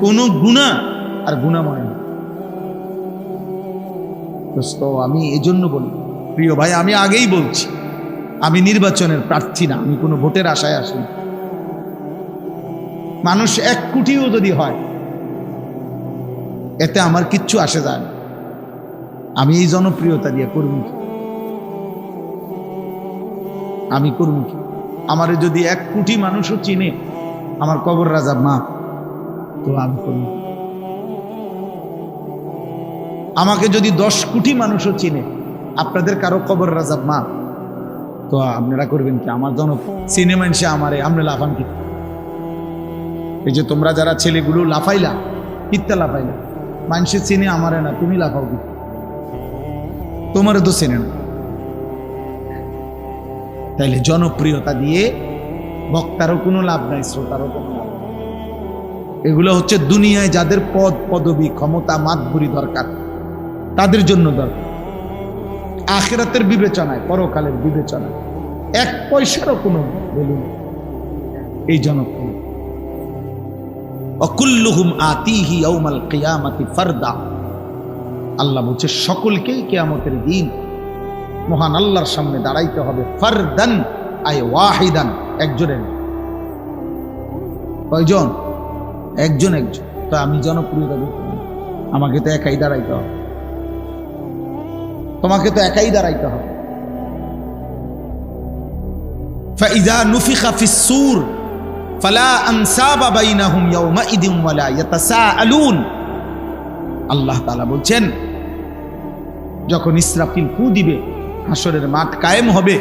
কোনো গুনাহ আর গুনাহ মনে নেই। দোস্ত, আমি এজন্য বলি, প্রিয় ভাই, আমি আগেই বলছি, আমি নির্বাচনের প্রার্থী না, আমি কোনো ভোটের আশায় আসিনি। মানুষ 1 কোটিও যদি হয় এতে আমার কিচ্ছু আসে যায় না। আমি এই জনপ্রিয়তা দিয়ে করব কি? আমি করব কি? আমারে যদি 1 কোটি মানুষও চিনে আমার কবর রাজা মা, তো আমি করব। আমাকে যদি 10 কোটি মানুষও চিনে, আপনাদের কারো কবর রাজা মা, তো আপনারা করবেন কি? আমার জন সিনেমা এসে আমারে আমরা লাফান কি? এই যে তোমরা যারা ছেলেগুলো লাফাইলা, কিত্তা লাফাইলা, মানুষে চিনে আমারে না, তুমি লাফাও কি? তোমারে তো চেনে না। তাইলে জনপ্রিয়তা দিয়ে বক্তারও কোনো লাভ নাই, শ্রোতারও কোনো লাভ নাই। এগুলো হচ্ছে দুনিয়ায় যাদের পদ পদবী ক্ষমতা মাতবুরি দরকার, তাদের জন্য দরকার। আখিরাতের বিবেচনায়, পরকালের বিবেচনায় 1 পয়সারও কোনো ভ্যালু নেই এই জনপ্রিয়। অকুল্লুহুম আতিহি ইয়াউমাল কিয়ামাতি ফারদা। আল্লাহ বলছে সকলকেই কিয়ামতের দিন মহান আল্লাহর সামনে দাঁড়াইতে হবে। ফারদান আই ওয়াহিদান, একজনের। কয়জন? একজন একজন। তো আমি জনপ্রিয়তা দেখতে, আমাকে তো একাই দাঁড়াইতে হবে, তোমাকে তো একাই দাঁড়াইতে হবে। ফাইযা নুফিখা ফিস-সূর ফালা আনসাবা বাইনাহুম ইয়াওমাইদিন ওয়ালা ইয়াতাসাআলুন। আল্লাহ তাআলা বলছেন, যখন ইসরাফিল ফু দিবে, হাসরের মাঠ কায়েম হবে,